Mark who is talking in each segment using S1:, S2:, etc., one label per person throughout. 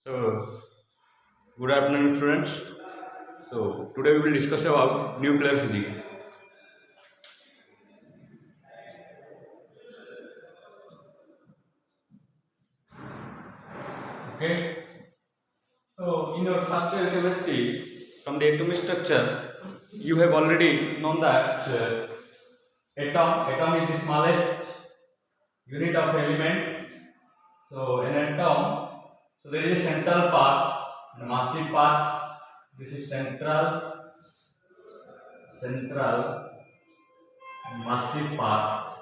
S1: So, good afternoon, friends. So, today we will discuss about nuclear physics. Okay. So, in your first year chemistry, from the atomic structure, you have already known that atom is the smallest unit of element. So, an atom. So, there is a central part and a massive part. This is central massive part.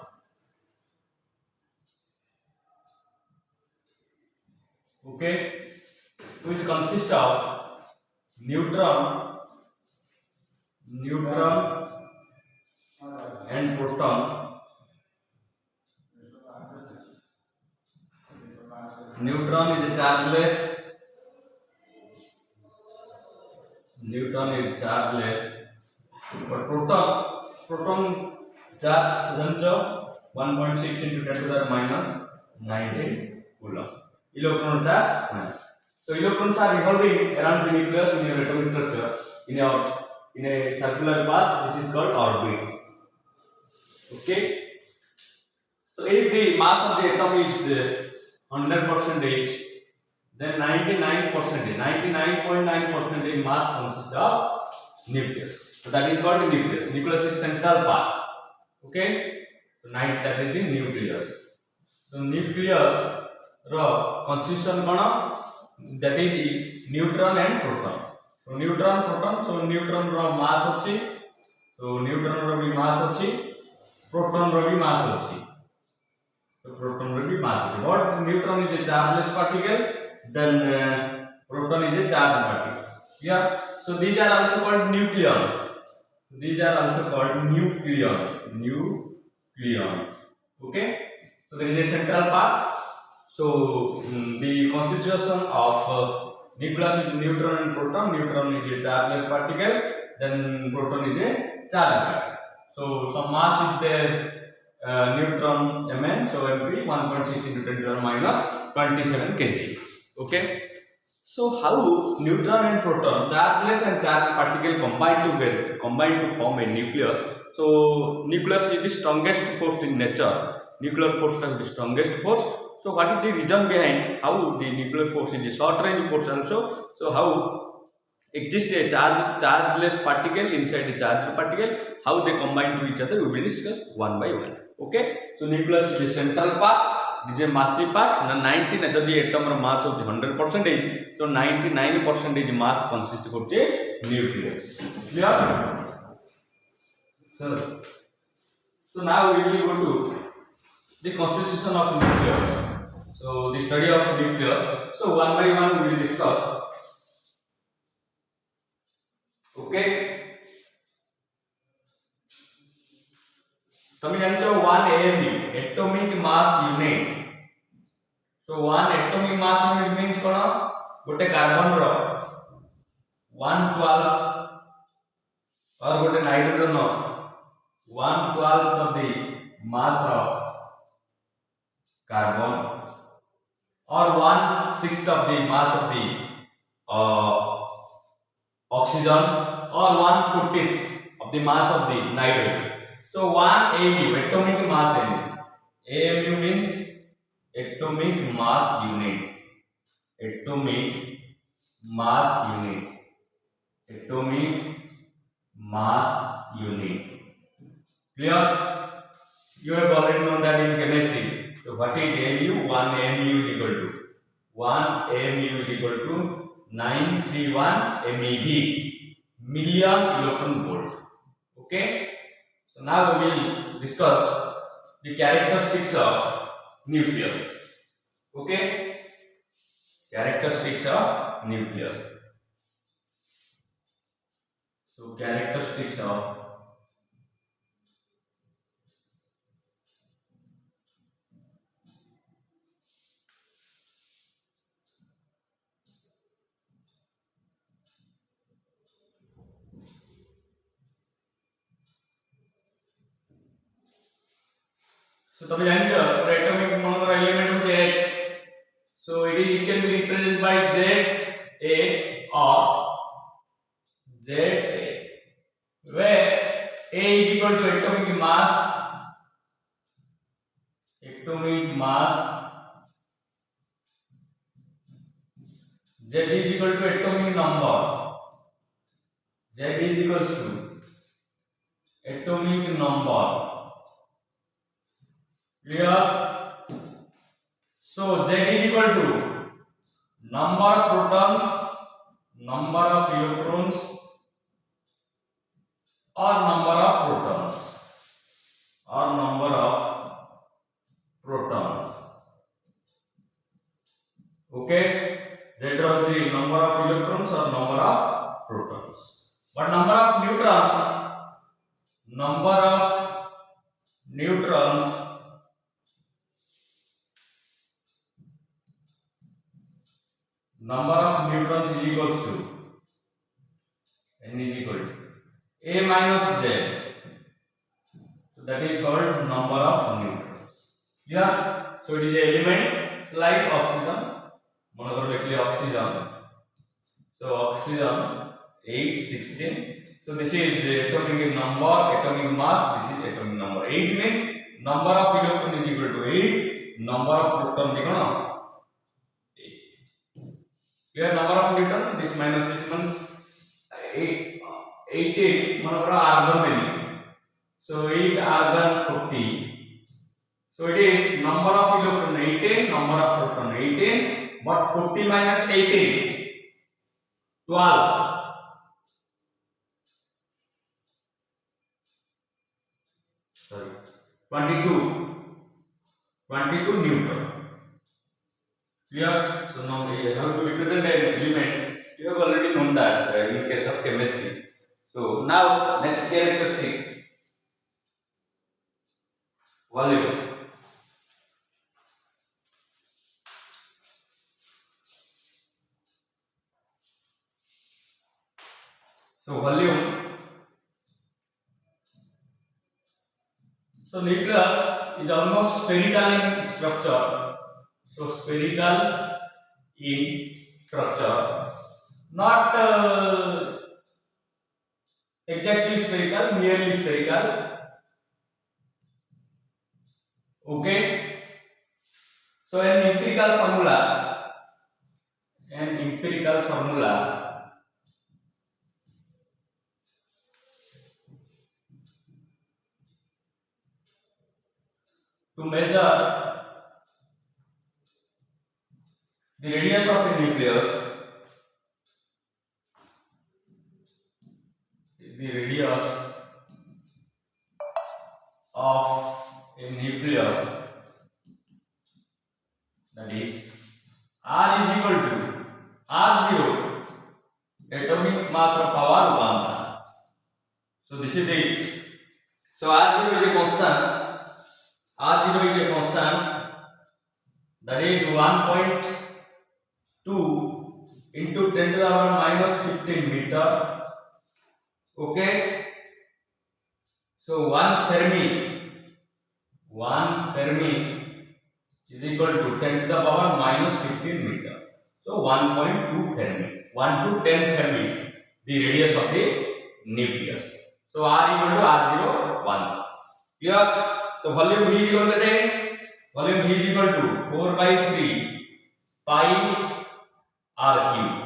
S1: Okay, which consists of neutron, neutron and proton. Neutron is chargeless. Neutron is chargeless. But proton charge center 1.6 into 10 to the minus 19 coulomb. Electron charge 9. So electrons are revolving around the nucleus in a atomic structure in a circular path. This is called orbit. Okay. So if the mass of the atom is 100%, then 99.9% mass consists of nucleus. So that is called the nucleus. Nucleus is central part. Okay. So that is the nucleus. So nucleus consists of that is neutron and proton. So neutron, proton. So neutron mass hochi. So neutron mass hochi. Proton mass hochi. So proton will be mass. What neutron is a chargeless particle, then proton is a charged particle. Yeah. So these are also called nucleons. So these are also called nucleons. Nucleons. Okay. So there is a central part. So the constitution of nucleus is neutron and proton. Neutron is a chargeless particle. Then proton is a charged particle. So some mass is there. Neutron Mn, so Mp 1.6 into 10 to the minus 27 kg. Okay. So how neutron and proton, chargeless and charged particle combine to form a nucleus. So nucleus is the strongest force in nature. Nuclear force is the strongest force. So what is the reason behind how the nuclear force is the short range force also? So how exists a chargeless particle inside a charged particle, how they combine to each other, we will discuss one by one. Okay. So nucleus is the central part, this is a massive part. Now 19 the atom mass of 100%, so 99% mass consists of the nucleus. Clear? So now we will go to the constitution of nucleus. So the study of nucleus. So one by one we will discuss. Okay. તમે જાણો 1 AMU atomic mass unit. So 1 atomic mass unit means કોણ ଗୋଟେ carbon ର 1/12 और ଗୋଟେ nitrogen 1/12 of the mass of carbon or 1/6 of the mass of the oxygen or 1/14 of the mass of the nitrogen. So 1 AMU atomic mass unit. AMU means atomic mass unit. Atomic mass unit. Atomic mass unit. Clear? You have already known that in chemistry. So what is AMU? 1 AMU is equal to 931 MeV, million electron volt. Okay. So now we will discuss the characteristics of nucleus. Okay. Characteristics of nucleus. So characteristics of so તમે જાણો છો atomic number element of X. So it can be represented by Z or ZA, where A is equal to atomic mass, Z is equal to atomic number, Z is equals to atomic number. Clear? So Z is equal to number of protons, number of electrons, or number of protons. Okay, Z of the number of electrons or number of protons. But number of neutrons, is equals to N is equal to A minus Z. So that is called number of neutrons. Yeah. So it is an element like oxygen. Monochromatically oxygen. So oxygen 8, 16. So this is atomic number, atomic mass. This is atomic number. 8 means number of electron is equal to 8. Number of proton is equal to 8. Here number of neutron. This minus this one. 8 argon. So 8 argon 40. So it is number of electron 18, number of proton 18, but 40 minus 18, 12. Sorry, 22 neutron. Clear? So now we have to represent an element. You have already known that in case of chemistry. So now next characteristics. Volume. So volume. So nucleus is almost spherical in structure. So spherical in structure, not exactly spherical, nearly spherical. Okay. So an empirical formula to measure the radius of a nucleus, that is R is equal to R0, atomic mass of power 1. So this is the, so R0 is a constant. That is 1.2 into 10 to the power minus 15 meter. Okay. So 1 Fermi is equal to 10 to the power minus 15 meter. So 1.2 Fermi, 1 to 10 Fermi, the radius of the nucleus. So R equal to R0, 1. Clear? So volume V is equal to 4 by 3 pi R cube,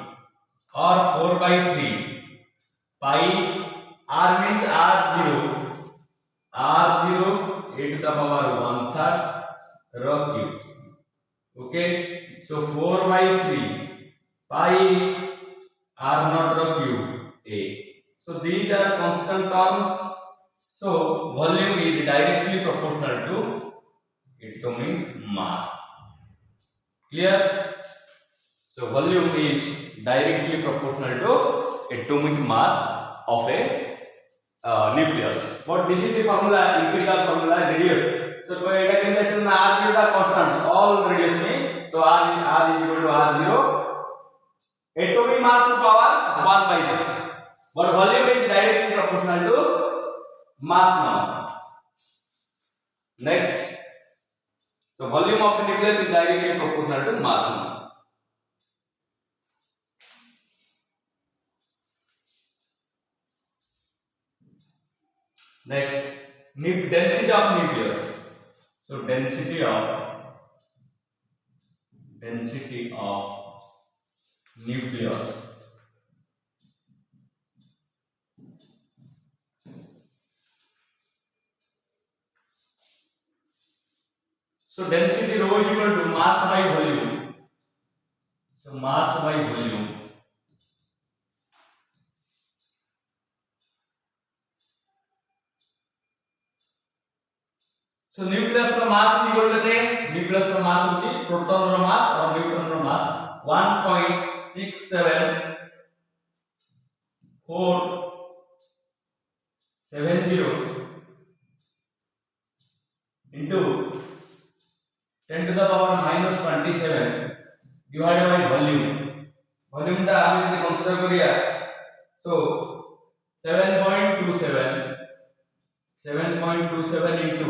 S1: or 4 by 3 pi R means R0 a to the power 1/3 rho cube. Okay, so 4 by 3 pi R0 rho cube A. So these are constant terms. So volume is directly proportional to atomic mass. Clear? So volume is directly proportional to atomic mass of a nucleus. But this is the formula, empirical formula, radius. So to a condition R is constant, all radius में, so R is equal to R0. Atomic mass power 1 by 3. But volume is directly proportional to mass number. Next, so volume of a nucleus is directly proportional to mass number. Next, density of nucleus. So density of nucleus. So density rho is equal to mass by volume. So mass by volume. So nucleus का mass equal करते हैं. nucleus का mass होती है proton का mass और neutron का mass 1.67470 into 10 to the power minus 27 divided by volume. Volume टा हम यदि consider करिया so 7.27 into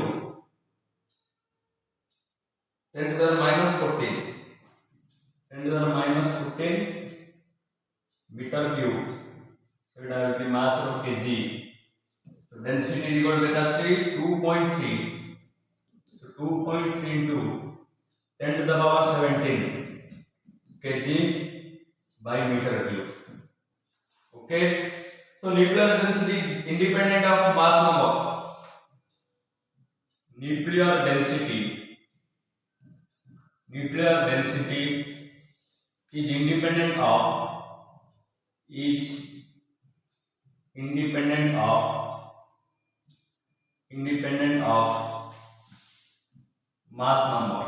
S1: 10 to the minus 14 meter cube. So it has the mass of kg. So density is equal to 2.3. So 2.3 into 10 to the power 17 kg by meter cube. Okay. So nuclear density independent of mass number. Nuclear density is independent of mass number.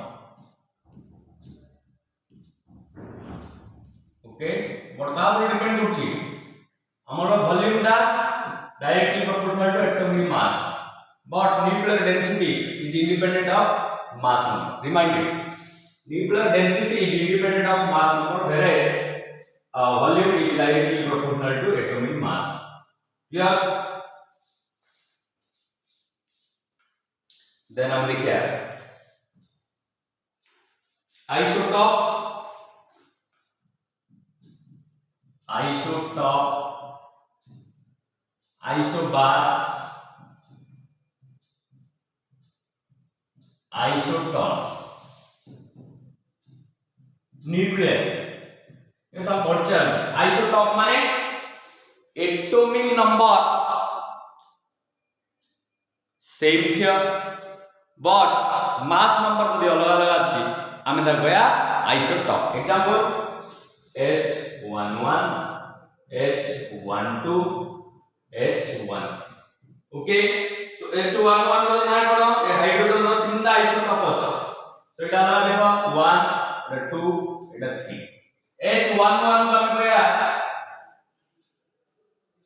S1: Okay, what का depend करछि हमर volume टा directly proportional to atomic mass, but nuclear density is independent of mass number. Remind it, nuclear density is independent of mass number, whereas volume is directly proportional to atomic mass. Clear? Then हम लिखिए isotope, isobar, isoton, nuclear. ये तो पढ़चन isotope माने atomic number same थियो but mass number तो अलग अलग अछि आमे ता गया isotope. Example H11, H12, H1. Okay, so H11 रो ना कोन ए हाइड्रोजन रो तीनटा आइसोटोप अछि. तो एटा ला देखो 1 एटा 2 एटा 3. H11 को हम गया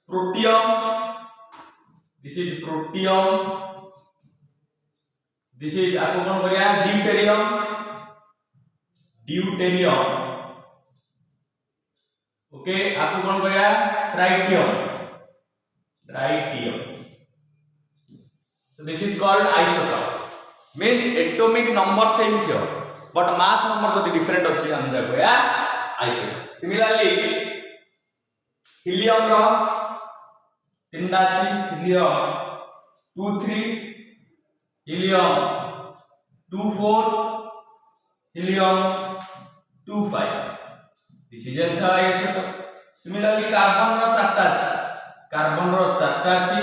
S1: protium. This is protium. This is आपको कौन गया deuterium. Okay, आपको कौन गया tritium. So this is called isotope. Means atomic number same थियो but mass number तो different अछि हम गया isotope. Similarly helium रो तीनटा अछि helium 23, helium 24, helium 25. This is also isotope. Similarly carbon रो चारटा अछि,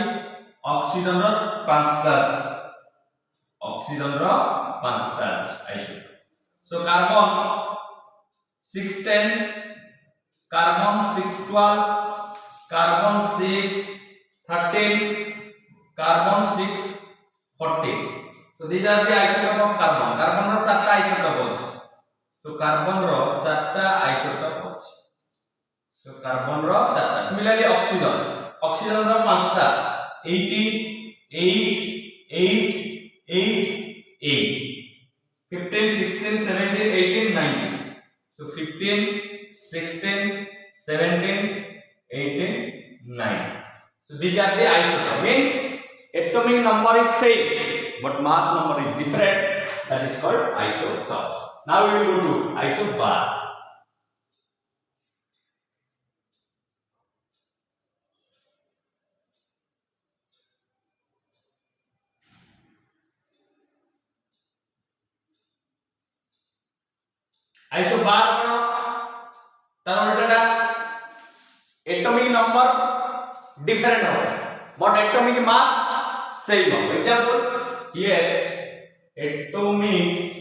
S1: oxygen रो पांचटा अछि, isotope. So carbon 610, carbon 612, carbon 613, carbon 614. So these are the isotope of carbon. Carbon रो चारटा isotope अछि. So carbon रो चारटा isotope अछि. So carbon रो चारटा. Similarly oxygen रो पांचटा 18, 8, 8, 8, 8. 15, 16, 17, 18, 19. So 15, 16, 17, 18, 19. So these are the isotope. Means atomic number is same but mass number is different. That is called isotope. Now we will go to isobar. Isobar कोन तार उल्टाटा atomic number different हो but atomic mass same हो example here atomic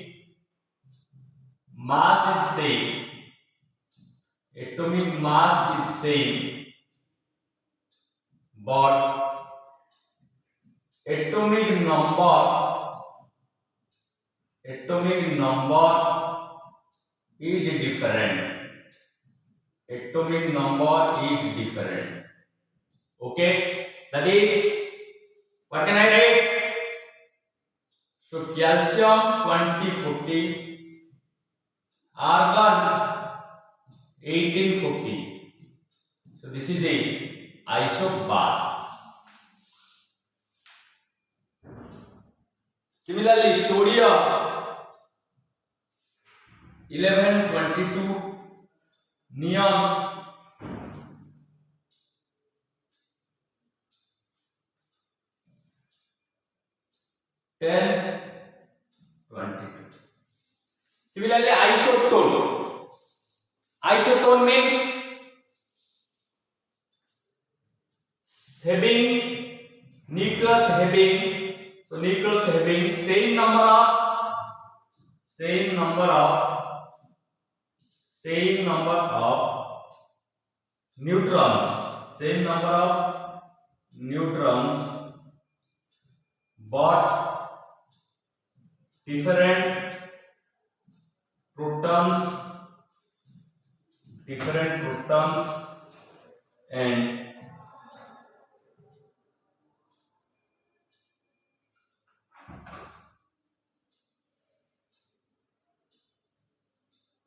S1: mass is same, atomic mass is same, but atomic number is different. Atomic number is different. Okay, that is what can I write? So calcium 2040, argon 1840. So this is the isobar. Similarly, sodium 1122, neon 1022. Similarly, isotone means having nucleus having same number of neutrons but different protons and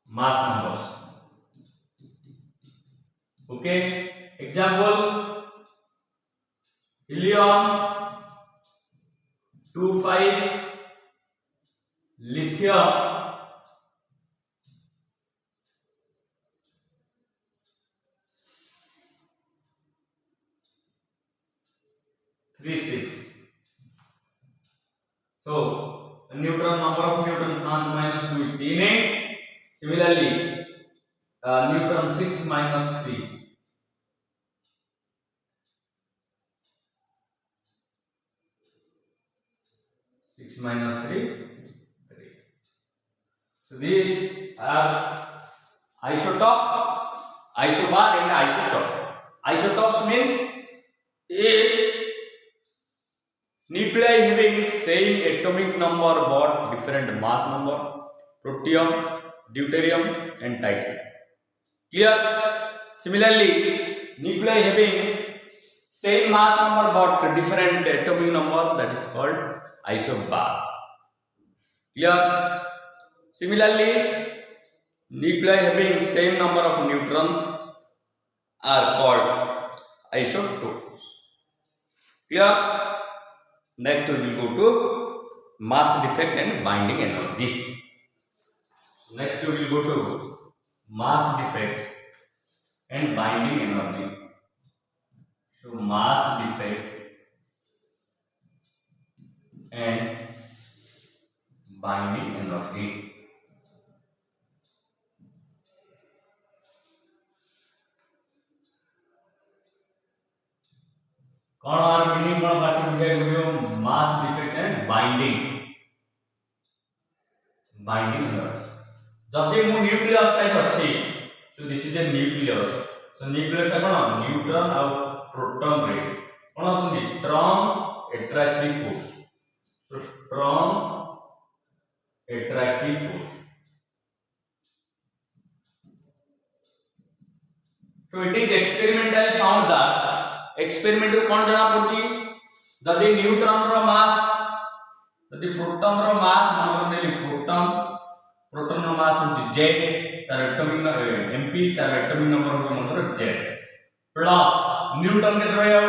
S1: mass numbers. Okay, example helium 25, lithium 36. So neutron number of neutron minus 2 is 3. Similarly, neutron 6 minus 3. Minus 3. So these are isotope, isobar and isotope. Isotopes means if nuclei having same atomic number but different mass number, protium, deuterium and tritium. Clear? Similarly, nuclei having same mass number but different atomic number, that is called isobar. Clear? Similarly, nuclei having same number of neutrons are called isotopes. Clear? Next we will go to mass defect and binding energy. Next we will go to mass defect and binding energy. So mass defect and binding energy. कौन आर meaning कौन बाकी बुझाई गुडियो mass defect and binding energy जदि मु nucleus type अछि so this is a nucleus so nucleus ता कोन न्यूट्रॉन और प्रोटॉन रे कोन असुनी strong attractive force so strong attractive force so it is experimentally found that experiment रो कोन जणा पड़ची जदि न्यूट्रॉन रो मास जदि प्रोटॉन रो मास मन नेली प्रोटॉन रो मास होची z तार एटॉमिक mp तार एटॉमिक नंबर होची मन z प्लस न्यूट्रॉन के रहयो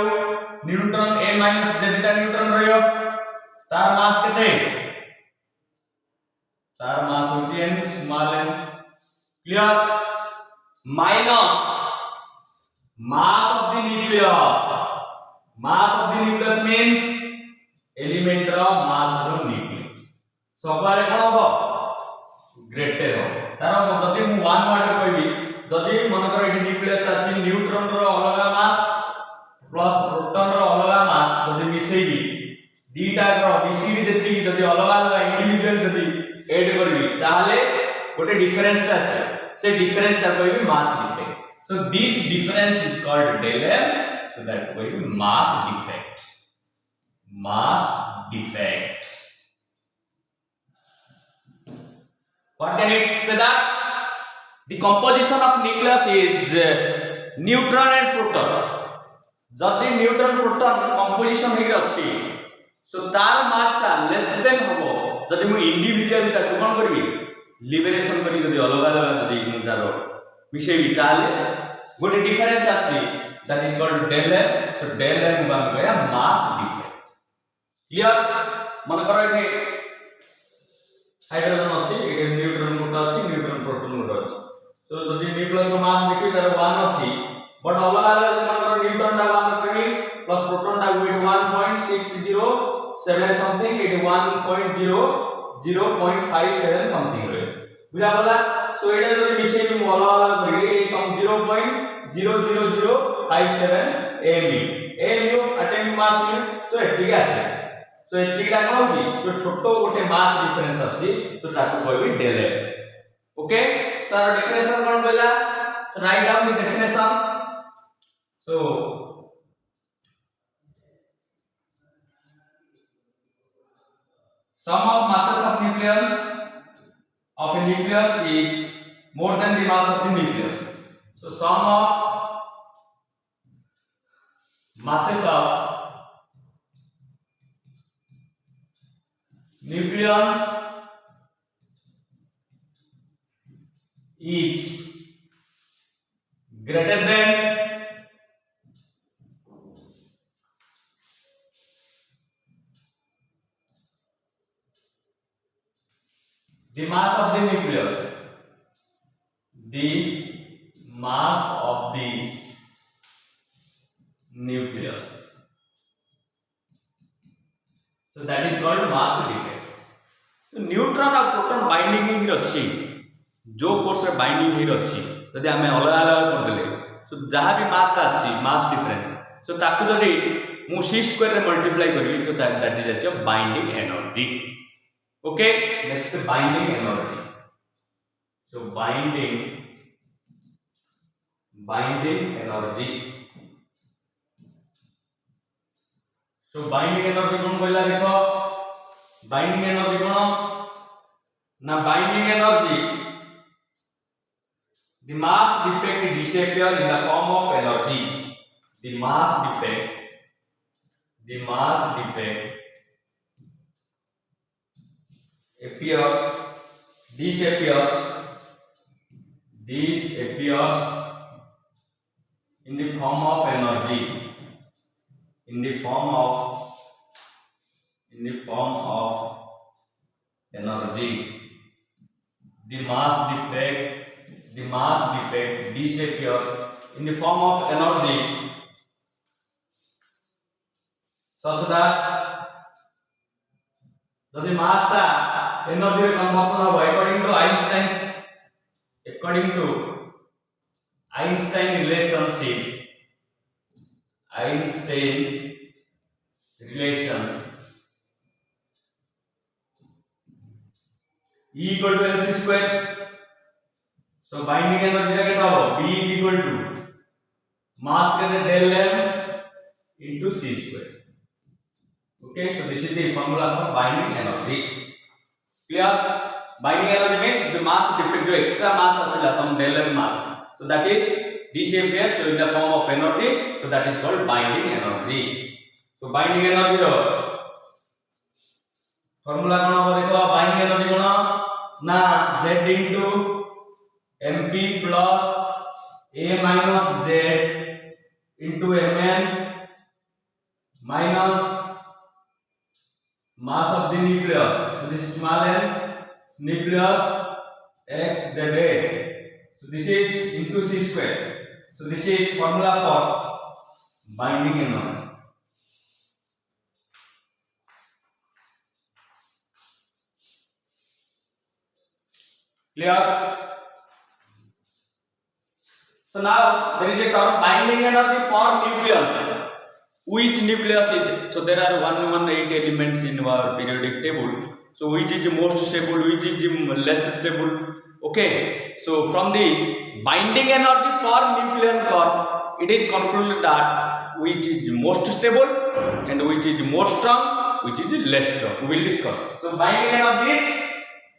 S1: न्यूट्रॉन a - z न्यूट्रॉन रहयो तार मास केते तार मास होची n small n clear minus mass of the nucleus means element of mass of nucleus so बारे कोन हो ग्रेटर हो तार जदि मु वन वर्ड रे कहबी जदि मनकर एटी न्यूक्लियस अछि न्यूट्रॉन रो अलगा मास प्लस प्रोटॉन रो अलगा मास जदि मिसेबी दीटा रो बीसीडी जेति जदि अलगा अलगा इंडिविजुअल जदि ऐड करबी ताले गोटे डिफरेंस ता आसे से डिफरेंस ता कहबी mass defect so this difference is called del m so that कहबी mass defect what can it say that the composition of nucleus is neutron and proton जदि न्यूट्रॉन प्रोटॉन कंपोजिशन हे अछि सो तार मास ता लेस देन हबो जदि मु individually ता कोन करबी लिबरेशन करी जदि अलग अलग जदि मु तारो मिसेबी ताले गोटे डिफरेंस अछि that is called del m so del m बन गया मास डिफेक्ट क्लियर मन करो एठे हाइड्रोजन अछि एठे न्यूट्रॉन गुटा अछि न्यूट्रॉन प्रोटॉन गुटा अछि तो जदि न्यूक्लियस रो मास देखि तार 1 अछि बट अलग अलग मन करो न्यूट्रॉन दा 1 करबी प्लस प्रोटॉन दा वेट 1.607 समथिंग एट 1.057 समथिंग रे बुझा बोला सो एडे जदि मिसे भी अलग अलग करबी ए सम 0.00057 mu atomic mass unit so एठी के आसे सो एठी का कहू कि जो छोटो गोटे मास डिफरेंस अछि तो ताको कहबी del m ओके तार डेफिनेशन कोन कहला so write down the definition so sum of masses of a nucleus is more than the mass of the nucleus so sum of masses of nucleus is greater than the mass of the nucleus the mass of the nucleus so that is called mass defect so neutron और proton binding ही रछि जो force रे binding ही रछि जदि हमें अलग अलग कर देले सो जहा भी मास का अछि मास डिफरेंस सो ताकू जदि मु c स्क्वायर रे मल्टीप्लाई करबी so that is a binding energy okay next binding energy so binding energy so binding energy कोन कहला देखो binding energy कोन ना binding energy the mass defect disappear in the form of energy the mass defect disappears in the form of energy the mass defect disappears in the form of energy such that जदि मास ता energy रे conversion हो according to Einstein relation E equal to mc square so binding energy रा केटा हो B is equal to mass के del m into c square okay so this is the formula for binding energy clear binding energy means the mass defect जो extra mass asila some del m mass so that is disappears so in the form of energy so that is called binding energy so binding energy row formula कोन हो देखो binding energy कोन ना z into mp plus a minus z into mn minus mass of the nucleus so this is small n nucleus x z a so this is into c square so this is formula for binding energy Clear? So now there is a term binding energy for nucleons. Which nucleus is? So there are 118 elements in our periodic table. So which is the most stable? Which is the less stable? Okay. So from the binding energy per nucleon curve, it is concluded that which is the most stable and which is the more strong, which is the less strong. We will discuss. So binding energy is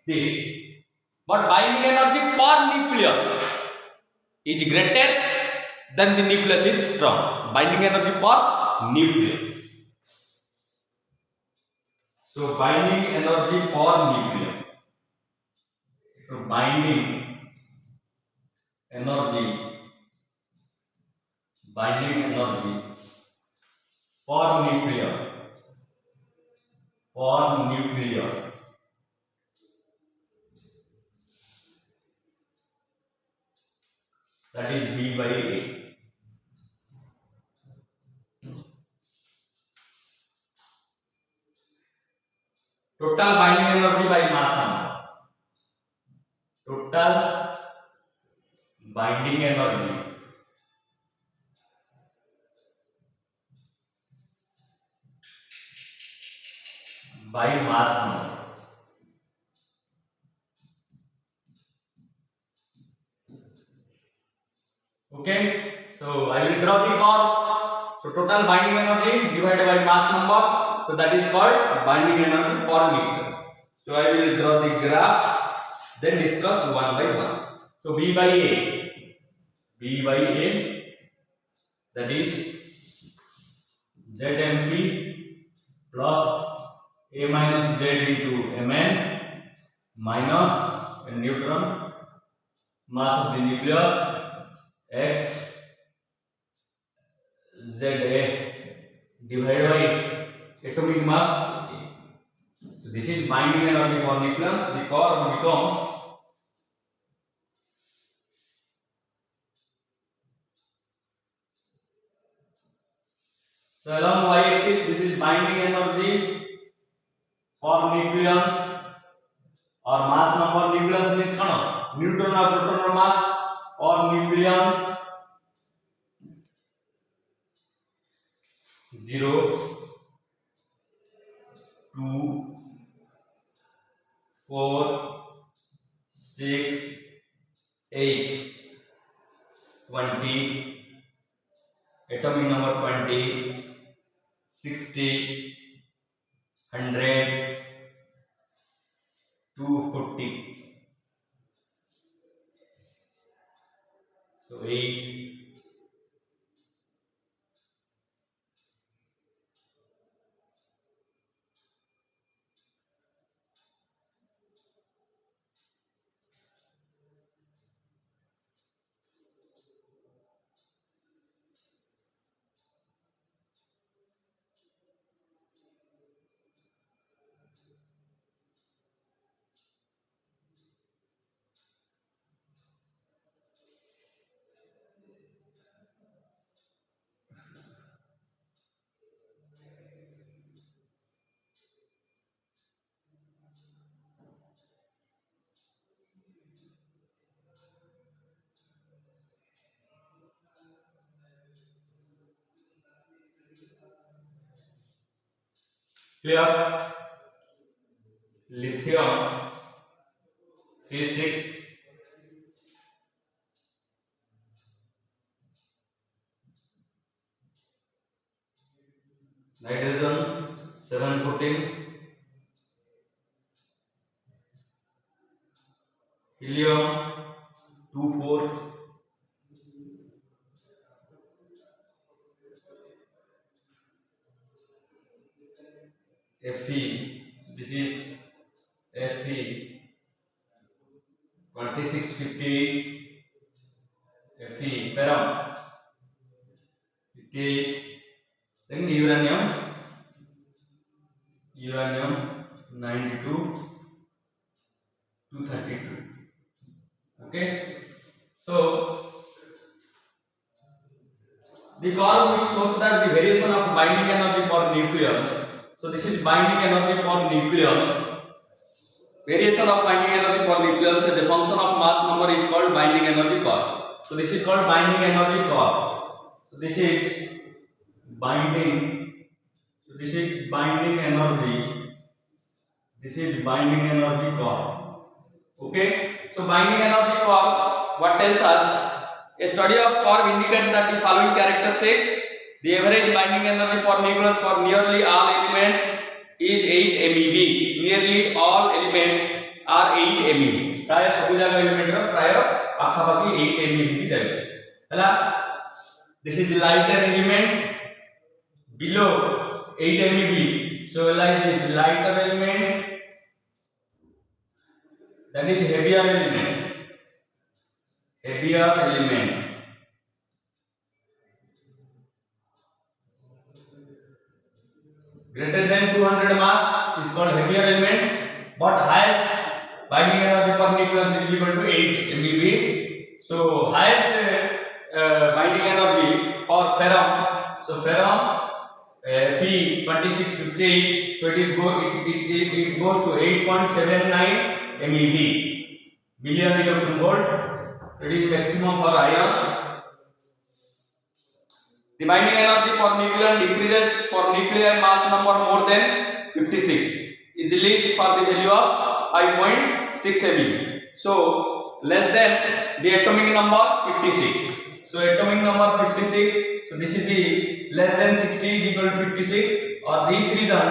S1: this, but binding energy per nucleon is greater than the nucleus is strong. Binding energy per nucleon. So binding energy per nucleon. So binding energy per nucleon that is B by A. Total binding energy by mass number. Total binding energy by mass number. Okay, so I will draw the curve. So total binding energy divided by mass number. So that is called binding energy per nucleon. So I will draw the graph, then discuss one by one. So B by A, that is ZMP plus A minus Z into Mn minus a neutron mass of the nucleus x Za divided by atomic mass. So this is binding energy for nucleons. The curve becomes so along y-axis this is binding energy for nucleons or mass number. Nucleons means kano neutron or proton mass or nucleons 0, 2, 4, 6, 8, 20, atomic number 20, 60, 100, 240. So 8. Clear? Lithium 36, nitrogen 714, helium 24, Fe, this is Fe 2658, Fe ferrum 58, then uranium 92, 232. Okay, so the curve which shows that the variation of binding energy per nucleons. So this is binding energy per nucleons.
S2: variation of binding energy for nucleons as a function of mass number is called binding energy curve.
S1: So this is called binding energy curve. So this is binding. So this is binding energy. This is binding energy curve. Okay. So binding energy curve, what tells us? A study of curve indicates that the following characteristics: the average binding energy for nucleus for nearly all elements is 8 MeV. Nearly all elements are 8 MeV. प्राय सब जगह element रो प्राय पाखापाखी 8 MeV जाउछ हला. This is the lighter element below 8 MeV. So like this lighter element, that is heavier element. Heavier element. Greater than 200 mass is called heavier element, but highest binding energy per nucleus is equal to 8 MeV. So highest binding energy for ferrum. So ferrum Fe2658. So it goes to 8.79 MeV, million electron volt. It is maximum for iron.
S2: The binding energy for nucleon decreases for nuclei mass number more than 56 is least for the value of 5.6 MeV. So less than the atomic number 56.
S1: So atomic number 56. So this is the less than 60 is equal to 56. Or this reason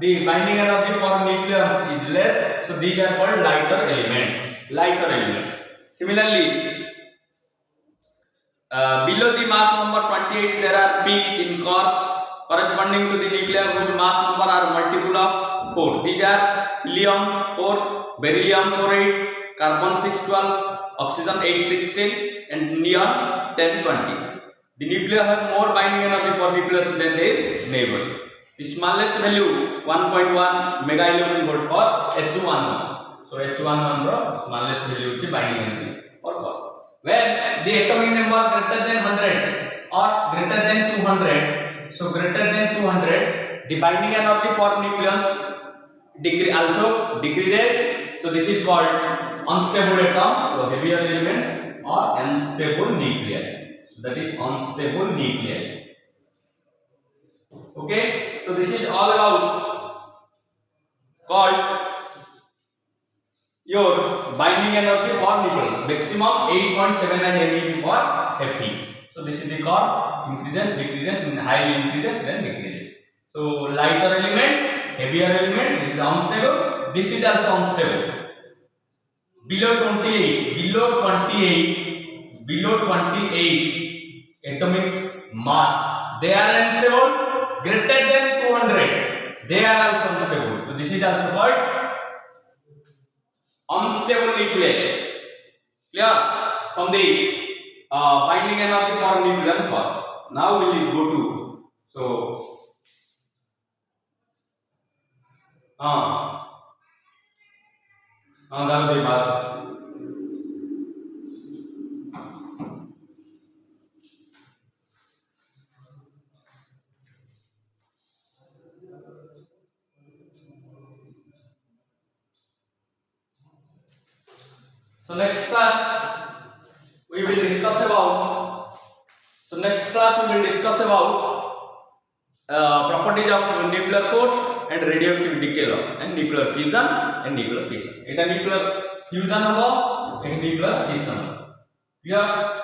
S1: the binding energy for nucleons is less. So these are called lighter elements.
S2: Lighter elements. Similarly, below the mass number 28, there are peaks in curves corresponding to the nuclei whose mass number are multiple of 4. These are helium 4, beryllium 48, carbon 612, oxygen 816, and neon 1020. The nuclei have more binding energy for nucleus than their neighbor. The smallest value 1.1 mega electron volt for H211. So H211 ro smallest value is binding energy for curve. When the atomic number greater than 100 or greater than 200, so greater than 200, the binding energy for nucleons also decreases. So this is called unstable atoms, so heavier elements, or unstable nuclei. So that is unstable nuclei. Okay, so this is all about called your binding energy for nucleons, maximum 8.79 MeV for Fe. So this is the curve, increases, decreases, highly increases, then decreases. So lighter element, heavier element, this is unstable, this is also unstable. Below 28 atomic mass, they are unstable. Greater than 200, they are also unstable. So this is also called unstable nuclei. Clear? From the binding energy for nucleon curve. Now we will go to
S1: So next class we will discuss about. Properties of nuclear force and radioactive decay law and nuclear fusion and nuclear fission. Eta nuclear fusion hobo, eta nuclear fission. Clear?